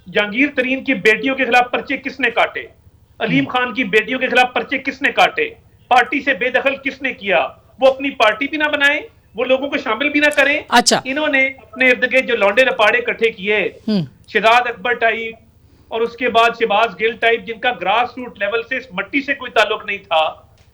جہانگیر ترین کی بیٹیوں کے خلاف پرچے کس نے کاٹے؟ علیم خان کی بیٹیوں کے خلاف پرچے کس نے کاٹے؟ پارٹی سے بے دخل کس نے کیا؟ وہ اپنی پارٹی بھی نہ بنائیں، وہ لوگوں کو شامل بھی نہ کریں. اچھا، انہوں نے اپنے ارد گرد جو لونڈے لپاڑے اکٹھے کیے، شہزاد اکبر ٹائپ اور اس کے بعد شہباز گل ٹائپ، جن کا گراس روٹ لیول سے اس مٹی سے کوئی تعلق نہیں تھا،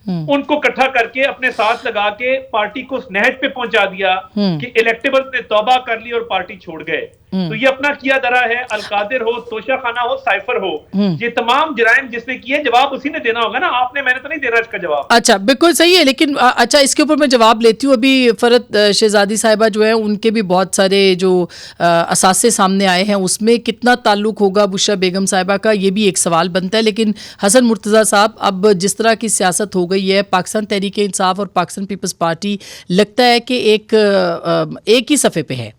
ان کو اکٹھا کر کے اپنے ساتھ لگا کے پارٹی کو اس نہج پہ پہنچا دیا کہ الیکٹیبل نے توبہ کر لی اور پارٹی چھوڑ گئے. تو یہ اپنا کیا درا ہے. القادر ہو، توشہ خانہ ہو، سائفر ہو، یہ تمام جرائم جس نے کیے جواب اسی نے دینا ہوگا نا. آپ نے، میں نے تو نہیں دینا اس کا جواب. اچھا بالکل صحیح ہے. لیکن اچھا اس کے اوپر میں جواب لیتی ہوں. ابھی فرد شہزادی صاحبہ جو ہیں ان کے بھی بہت سارے جو اثاثے سامنے آئے ہیں، اس میں کتنا تعلق ہوگا بشرا بیگم صاحبہ کا، یہ بھی ایک سوال بنتا ہے. لیکن حسن مرتضیٰ صاحب، اب جس طرح کی سیاست ہو گئی ہے، پاکستان تحریک انصاف اور پاکستان پیپلز پارٹی لگتا ہے کہ ایک ہی صفحے پہ ہے،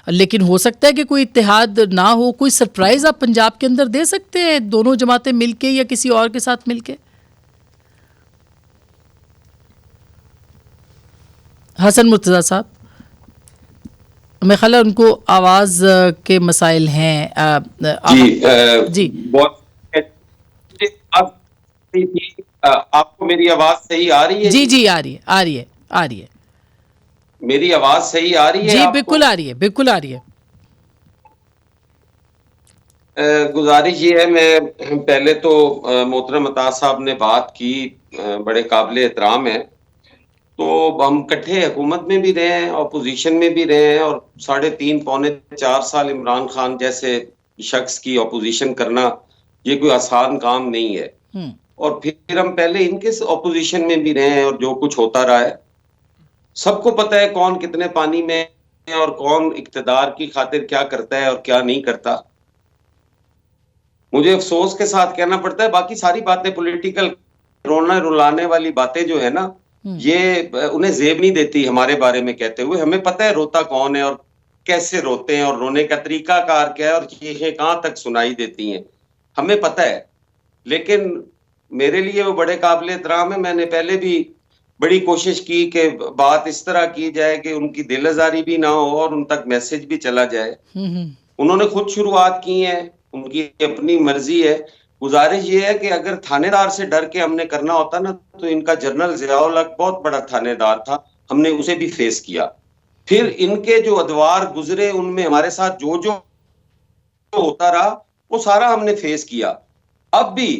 لیکن ہو سکتا ہے کہ کوئی اتحاد نہ ہو. کوئی سرپرائز آپ پنجاب کے اندر دے سکتے ہیں دونوں جماعتیں مل کے یا کسی اور کے ساتھ مل کے؟ حسن مرتضیٰ صاحب، میں خیال ہے ان کو آواز کے مسائل ہیں. جی آپ کو میری آواز صحیح آ رہی ہے؟ جی آ رہی ہے. میری آواز صحیح آ رہی ہے؟ جی بالکل آ رہی ہے. گزارش یہ ہے، میں پہلے تو محترم عطا صاحب نے بات کی، بڑے قابل احترام ہے. تو ہم کٹھے حکومت میں بھی رہے ہیں، اپوزیشن میں بھی رہے ہیں، اور 3.5 پونے 4 سال عمران خان جیسے شخص کی اپوزیشن کرنا یہ کوئی آسان کام نہیں ہے. اور پھر ہم پہلے ان کے اپوزیشن میں بھی رہے ہیں، اور جو کچھ ہوتا رہا ہے سب کو پتہ ہے کون کتنے پانی میں ہے اور کون اقتدار کی خاطر کیا کرتا ہے اور کیا نہیں کرتا. مجھے افسوس کے ساتھ کہنا پڑتا ہے. باقی ساری باتیں پولیٹیکل رونا رلانے والی باتیں جو ہے نا یہ انہیں زیب نہیں دیتی ہمارے بارے میں کہتے ہوئے. ہمیں پتہ ہے روتا کون ہے اور کیسے روتے ہیں اور رونے کا طریقہ کار کیا ہے اور چیخیں کہاں تک سنائی دیتی ہیں, ہمیں پتہ ہے. لیکن میرے لیے وہ بڑے قابل احترام ہے. میں نے پہلے بھی بڑی کوشش کی کہ بات اس طرح کی جائے کہ ان کی دل آزاری بھی نہ ہو اور ان تک میسج بھی چلا جائے. انہوں نے خود شروعات کی ہیں, ان کی اپنی مرضی ہے. گزارش یہ ہے کہ اگر تھانے دار سے ڈر کے ہم نے کرنا ہوتا نا تو ان کا جنرل ضیاء الحق بہت بڑا تھانے دار تھا, ہم نے اسے بھی فیس کیا. پھر ان کے جو ادوار گزرے ان میں ہمارے ساتھ جو ہوتا رہا وہ سارا ہم نے فیس کیا. اب بھی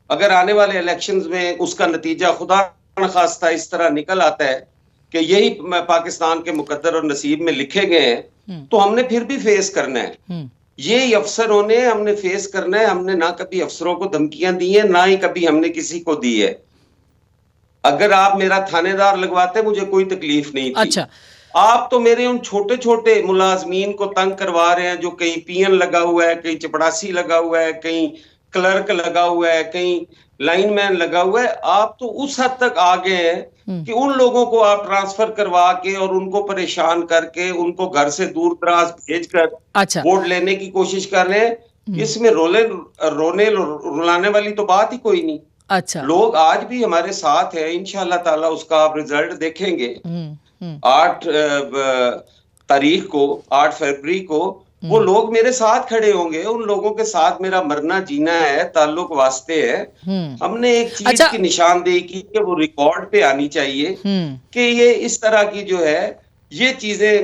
اگر آنے والے الیکشنز میں اس کا نتیجہ خدا نخواستہ اس طرح نکل آتا ہے کہ یہی پاکستان کے مقدر اور نصیب میں لکھے گئے ہیں تو ہم نے پھر بھی فیس کرنا ہے. یہی افسروں نے ہم نے فیس کرنا ہے. ہم نے نہ کبھی افسروں کو دھمکیاں دی ہیں نہ ہی کبھی ہم نے کسی کو دی ہے. اگر آپ میرا تھانے دار لگواتے مجھے کوئی تکلیف نہیں تھی. اچھا, آپ تو میرے ان چھوٹے چھوٹے ملازمین کو تنگ کروا رہے ہیں جو کہیں پی این لگا ہوا ہے, کہیں چپڑاسی لگا ہوا ہے, کہیں کلرک لگا ہوا ہے, کہیں لائن مین لگا ہوا ہے. آپ تو اس حد تک آگے ہیں کہ ان لوگوں کو آپ ٹرانسفر کروا کے اور ان کو پریشان کر کے ان کو گھر سے دور دراز بھیج کر ووٹ لینے کی کوشش کر رہے ہیں. اس میں رونے رلانے والی تو بات ہی کوئی نہیں. اچھا, لوگ آج بھی ہمارے ساتھ ہیں. انشاءاللہ تعالی اس کا آپ رزلٹ دیکھیں گے 8 تاریخ کو, 8 فروری کو وہ لوگ میرے ساتھ کھڑے ہوں گے. ان لوگوں کے ساتھ میرا مرنا جینا ہے, تعلق واسطے ہے. ہم نے ایک چیز کی نشاندہی کی کہ وہ ریکارڈ پہ آنی چاہیے کہ یہ اس طرح کی جو ہے یہ چیزیں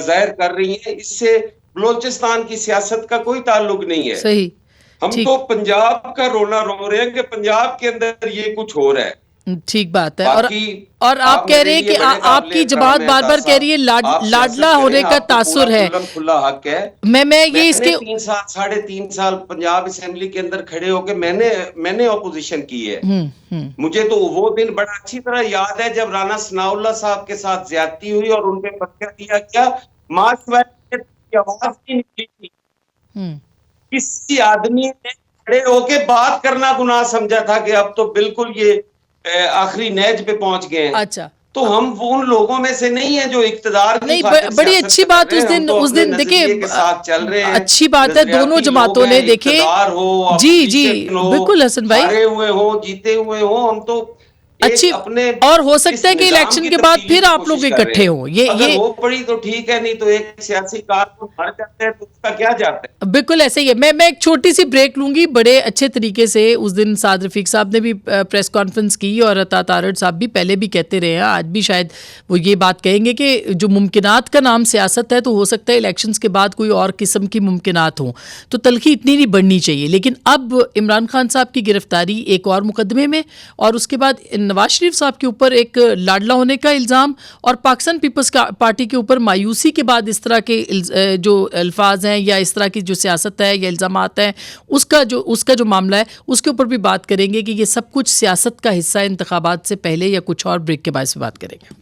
ظاہر کر رہی ہیں. اس سے بلوچستان کی سیاست کا کوئی تعلق نہیں ہے. صحیح, ہم تو پنجاب کا رونا رو رہے ہیں کہ پنجاب کے اندر یہ کچھ ہو رہا ہے. ٹھیک بات ہے. اور آپ کہہ رہے ہیں کہ آپ کی جماعت بار بار کہہ رہی ہے لاڈلا ہونے کا تاثر ہے. کھلا حق ہے. میں یہ اس کے 3 سال 3.5 سال پنجاب اسمبلی کے اندر کھڑے ہو کے میں نے اپوزیشن کی ہے. مجھے تو وہ دن بڑا اچھی طرح یاد ہے جب رانا ثناء اللہ صاحب کے ساتھ زیادتی ہوئی اور ان پہ پرچہ دیا گیا. مارچ کی آواز نہیں نکلی تھی. کسی آدمی نے کھڑے ہو کے بات کرنا گناہ سمجھا تھا کہ اب تو بالکل یہ آخری نیج پہ پہنچ گئے ہیں. اچھا, تو ہم ان لوگوں میں سے نہیں ہیں جو اقتدار نہیں. بڑی اچھی بات اس دن دیکھیں, اچھی بات ہے دونوں جماعتوں نے دیکھے. جی بالکل حسن بھائی, ہارے ہوئے ہوں جیتے ہوئے ہوں, ہم تو اچھی اور ہو سکتا ہے کہ الیکشن کے بعد پھر آپ لوگ اکٹھے ہوں. یہ ہو پڑی تو ٹھیک ہے, نہیں تو ایک سیاسی کارکن مر جاتے ہیں تو اس کا کیا جاتا ہے. بالکل ایسے ہی ہے. میں ایک چھوٹی سی بریک لوں گی. بڑے اچھے طریقے سے اس دن سعد رفیق صاحب نے بھی پریس کانفرنس کی اور عطا تارڑ صاحب بھی پہلے بھی کہتے رہے ہیں, آج بھی شاید وہ یہ بات کہیں گے کہ جو ممکنات کا نام سیاست ہے تو ہو سکتا ہے الیکشنز کے بعد کوئی اور قسم کی ممکنات ہوں, تو تلخی اتنی نہیں بڑھنی چاہیے. لیکن اب عمران خان صاحب کی گرفتاری ایک اور مقدمے میں, اور اس کے بعد نواز شریف صاحب کے اوپر ایک لاڈلا ہونے کا الزام, اور پاکستان پیپلز پارٹی کے اوپر مایوسی کے بعد اس طرح کے جو الفاظ ہیں یا اس طرح کی جو سیاست ہے یا الزامات ہیں اس کا جو معاملہ ہے اس کے اوپر بھی بات کریں گے کہ یہ سب کچھ سیاست کا حصہ انتخابات سے پہلے یا کچھ اور. بریک کے بعد سے بات کریں گے.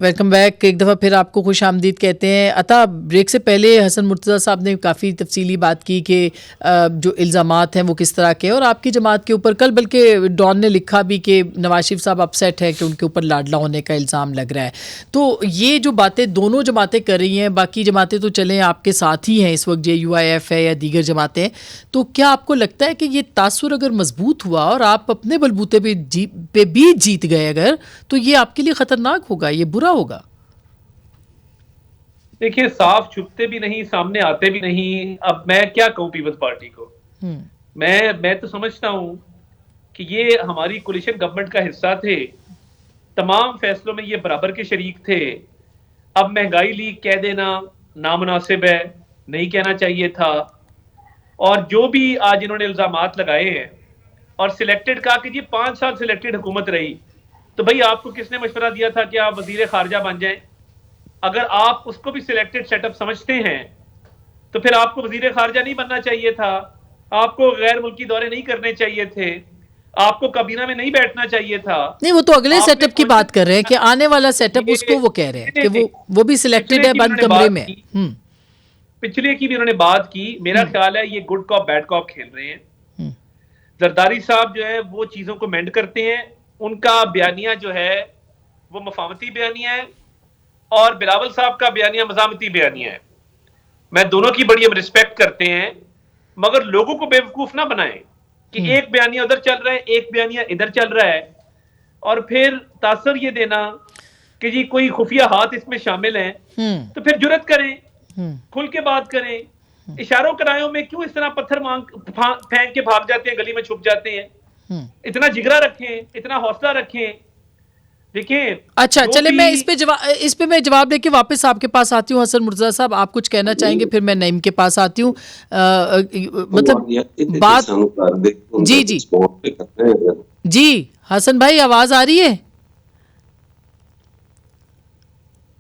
Welcome back. ایک دفعہ پھر آپ کو خوش آمدید کہتے ہیں. عطا, بریک سے پہلے حسن مرتضیٰ صاحب نے کافی تفصیلی بات کی کہ جو الزامات ہیں وہ کس طرح کے, اور آپ کی جماعت کے اوپر کل بلکہ ڈان نے لکھا بھی کہ نواز شریف صاحب اپسیٹ ہے کہ ان کے اوپر لاڈلا ہونے کا الزام لگ رہا ہے. تو یہ جو باتیں دونوں جماعتیں کر رہی ہیں, باقی جماعتیں تو چلیں آپ کے ساتھ ہی ہیں اس وقت, JUIF ہے یا دیگر جماعتیں, تو کیا آپ کو لگتا ہے کہ یہ تاثر اگر مضبوط ہوا اور آپ اپنے بلبوتے پہ بھی جیت گئے اگر, تو یہ آپ کے لیے خطرناک ہوگا, یہ برا ہوگا؟ دیکھیے, صاف چھپتے بھی نہیں, سامنے آتے بھی نہیں. اب میں کیا کہوں پیپلز پارٹی کو. میں تو سمجھتا ہوں کہ یہ ہماری کولیشن گورنمنٹ کا حصہ تھے, تمام فیصلوں میں یہ برابر کے شریک تھے. اب مہنگائی لیگ کہہ دینا نامناسب ہے, نہیں کہنا چاہیے تھا. اور جو بھی آج انہوں نے الزامات لگائے ہیں اور سلیکٹڈ کہا کہ یہ 5 سال سلیکٹڈ حکومت رہی, تو بھائی آپ کو کس نے مشورہ دیا تھا کہ آپ وزیر خارجہ بن جائیں؟ اگر آپ اس کو بھی سلیکٹڈ سیٹ اپ سمجھتے ہیں تو پھر آپ کو وزیر خارجہ نہیں بننا چاہیے تھا, آپ کو غیر ملکی دورے نہیں کرنے چاہیے تھے, آپ کو کابینہ میں نہیں بیٹھنا چاہیے تھا. نہیں وہ تو اگلے سیٹ اپ کی بات کر رہے ہیں کہ آنے والا سیٹ اپ اس کو وہ کہہ رہے ہیں کہ وہ بھی سلیکٹڈ ہے بند کمرے میں. پچھلے کی بھی انہوں نے بات کی. میرا خیال ہے یہ گڈ کاپ بیڈ کاپ کھیل رہے ہیں. زرداری صاحب جو ہے وہ چیزوں کو مینڈ کرتے ہیں. ان کا بیانیہ جو ہے وہ مفاہمتی بیانیہ ہے اور بلاول صاحب کا بیانیہ مزاحمتی بیانیہ ہے. میں دونوں کی بڑی ہم رسپیکٹ کرتے ہیں مگر لوگوں کو بیوقوف نہ بنائیں کہ ایک بیانیہ ادھر چل رہا ہے ایک بیانیہ ادھر چل رہا ہے اور پھر تاثر یہ دینا کہ جی کوئی خفیہ ہاتھ اس میں شامل ہیں. تو پھر جرت کریں, کھل کے بات کریں. اشاروں کرایوں میں کیوں اس طرح پتھر پھینک کے بھاگ جاتے ہیں, گلی میں چھپ جاتے ہیں. اتنا جگرا رکھیں, اتنا حوصلہ رکھیں. دیکھیں اچھا چلے میں اس پہ میں جواب دے کے واپس آپ کے پاس آتی ہوں. حسن مرتضیٰ صاحب آپ کچھ کہنا چاہیں گے, پھر میں نعیم کے پاس آتی ہوں. مطلب بات جی حسن بھائی آواز آ رہی ہے؟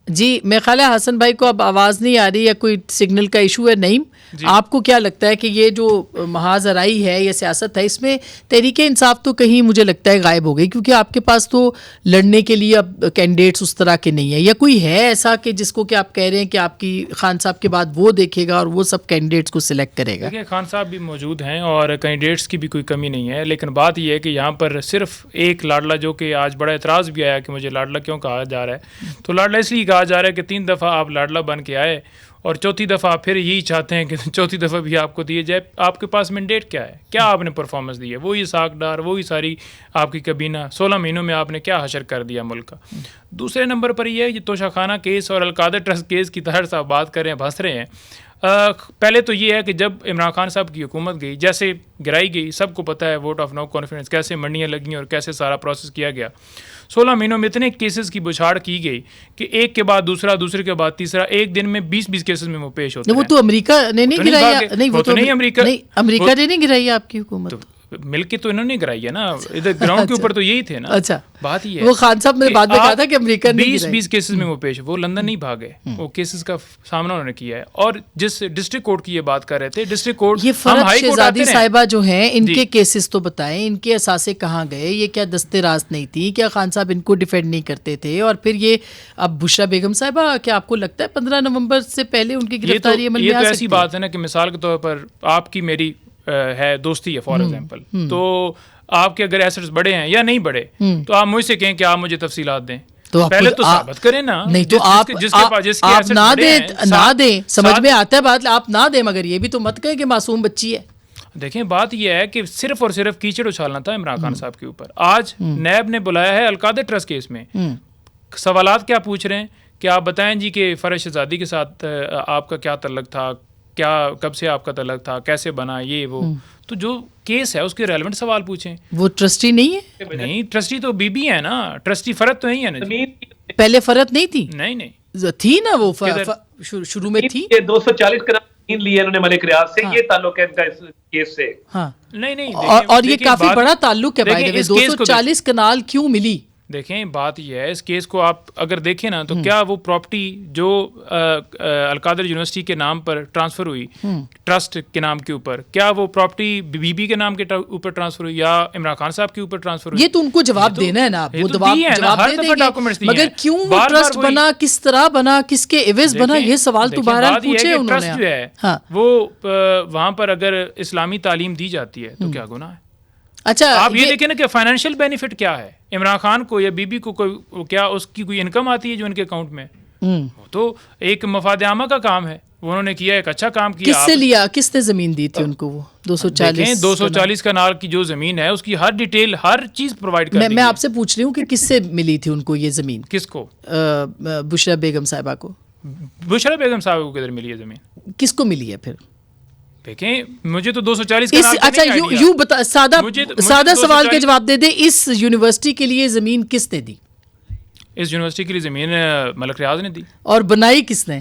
جی میرے خیال ہے حسن بھائی کو اب آواز نہیں آ رہی یا کوئی سگنل کا ایشو ہے. نعیم آپ کو کیا لگتا ہے کہ یہ جو محاذ آرائی ہے یا سیاست ہے اس میں تحریک انصاف تو کہیں مجھے لگتا ہے غائب ہو گئی, کیونکہ آپ کے پاس تو لڑنے کے لیے اب کینڈیڈیٹس اس طرح کے نہیں ہیں, یا کوئی ہے ایسا کہ جس کو کہ آپ کہہ رہے ہیں کہ آپ کی خان صاحب کے بعد وہ دیکھے گا اور وہ سب کینڈیڈیٹس کو سلیکٹ کرے گا؟ دیکھیں خان صاحب بھی موجود ہیں اور کینڈیڈیٹس کی بھی کوئی کمی نہیں ہے, لیکن بات یہ ہے کہ یہاں پر صرف ایک لاڈلا, جو کہ آج بڑا اعتراض بھی آیا کہ مجھے لاڈلا کیوں کہا جا رہا ہے, تو لاڈلا اس لیے کہا جا رہا ہے کہ 3 دفعہ آپ لاڈلا بن کے آئے اور چوتھی دفعہ پھر یہی چاہتے ہیں کہ چوتھی دفعہ بھی آپ کو دیے جائے. آپ کے پاس مینڈیٹ کیا ہے, کیا آپ نے پرفارمنس دی ہے؟ وہی ساکھ ڈار, وہی ساری آپ کی کابینہ, 16 مہینوں میں آپ نے کیا حشر کر دیا ملک کا. دوسرے نمبر پر یہ توشہ خانہ کیس اور القادر ٹرسٹ کیس کی طرح سے آپ بات کر رہے ہیں, بھنس رہے ہیں. پہلے تو یہ ہے کہ جب عمران خان صاحب کی حکومت گئی, جیسے گرائی گئی, سب کو پتہ ہے ووٹ آف نو کانفیڈنس کیسے منڈیاں لگیں اور کیسے سارا پروسیس کیا گیا. 16 مہینوں میں اتنے کیسز کی بچھاڑ کی گئی کہ ایک کے بعد دوسرا, دوسرے کے بعد تیسرا, ایک دن میں 20 کیسز میں وہ پیش ہوتے ہیں. وہ تو امریکہ نے نہیں گرایا, نہیں وہ تو نہیں امریکہ نے نہیں گرائی آپ کی حکومت, مل کے تو انہوں نے گرائی ہے نا, ادھر گراؤنڈ کے اوپر تو یہی تھے نا. اچھا بات یہ ہے وہ خان صاحب نے بعد میں کہا تھا کہ امریکہ نے 20 کیسز میں وہ پیش, وہ لندن نہیں بھاگے, وہ کیسز کا سامنا انہوں نے کیا ہے. اور جس ڈسٹرکٹ کورٹ کی یہ بات کر رہے تھے, ڈسٹرکٹ کورٹ, یہ فرق شہزادی صاحبہ جو ہیں ان کے کیسز تو بتائیں, ان کے اثاثے کہاں گئے, یہ کیا دستے راست نہیں تھی, کیا خان صاحب ان کو ڈیفینڈ نہیں کرتے تھے؟ اور پھر یہ اب بشرا بیگم صاحبہ, کیا آپ کو لگتا ہے 15 نومبر سے پہلے ان کی گرفتاری عمل میں آ سکتی ہے؟ یہ تو ایسی بات ہے نا کہ مثال کے طور پر آپ کی میری ہے دوستی ہے فار ایگزامپل, تو آپ کے اگر ایسٹس بڑے ہیں یا نہیں بڑے تو آپ مجھ سے کہیں کہ آپ مجھے تفصیلات دیں, تو پہلے تو ثابت کریں نا. نہیں تو آپ نہ دیں, سمجھ میں آتا ہے بات, آپ نہ دیں, مگر یہ بھی تو مت کہیں کہ معصوم بچی ہے. دیکھیں بات یہ ہے کہ صرف اور صرف کیچڑ اچھالنا تھا عمران خان صاحب کے اوپر. آج نیب نے بلایا ہے القادر ٹرسٹ کیس میں, سوالات کیا پوچھ رہے ہیں کہ آپ بتائیں جی کہ فرح شہزادی کے ساتھ آپ کا کیا تعلق تھا, کیا کب سے آپ کا تعلق تھا, کیسے بنا, یہ وہ. تو جو کیس ہے اس کے ریلیونٹ سوال پوچھیں. وہ ٹرسٹی نہیں ہے؟ نہیں, ٹرسٹی تو بی بی ہے نا, ٹرسٹی فرد تو نہیں ہے نا. پہلے فرد نہیں تھی؟ نہیں تھی نا, وہ شروع میں تھی. 240 کنال لیے انہوں نے ملک ریاض سے, یہ تعلق ہے ان کا اس کیس سے. ہاں نہیں, اور یہ کافی بڑا تعلق ہے بھائی. 240 کنال کیوں ملی؟ دیکھیں بات یہ ہے, اس کیس کو آپ اگر دیکھیں نا تو کیا وہ پراپرٹی جو القادر یونیورسٹی کے نام پر ٹرانسفر ہوئی, ٹرسٹ کے نام کے اوپر, کیا وہ پراپرٹی بی بی کے نام کے اوپر ٹرانسفر ہوئی یا عمران خان صاحب کے اوپر ٹرانسفر ہوئی؟ یہ تو ان کو جواب دینا ہے نا, وہ جواب دے دیں گے, مگر کیوں وہ ٹرسٹ بنا, کس طرح بنا, کس کے عوض بنا, یہ سوال تو بہرحال پوچھے انہوں نے. ٹرسٹ جو ہے وہ وہاں پر اگر اسلامی تعلیم دی جاتی ہے تو کیا گناہ ہے؟ اچھا آپ یہ دیکھیں نا کہ فائنینشیل بینیفٹ کیا ہے عمران خان کو یا بی بی کو, کیا اس کی کوئی انکم آتی ہے جو ان کے اکاؤنٹ میں؟ تو ایک مفاد عامہ کا کام ہے, انہوں نے کیا ایک اچھا کام کیا. کس سے لیا, کس نے زمین دی تھی ان کو؟ وہ 240 کنال کی جو زمین ہے اس کی ہر ڈیٹیل, ہر چیز پرووائڈ کر دی. میں آپ سے پوچھ رہی ہوں کہ کس سے ملی تھی ان کو یہ زمین؟ کس کو؟ بشرا بیگم صاحبہ کو. بشرا بیگم صاحب کو کدھر ملی ہے زمین؟ کس کو ملی ہے پھر؟ دیکھیں مجھے تو 240 کنال. اچھا یوں بتا, سادہ سوال کا جواب دے دیں, اس یونیورسٹی کے لیے زمین کس نے دی؟ اس یونیورسٹی کے لیے زمین ملک ریاض نے دی. اور بنائی کس نے؟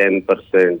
10%,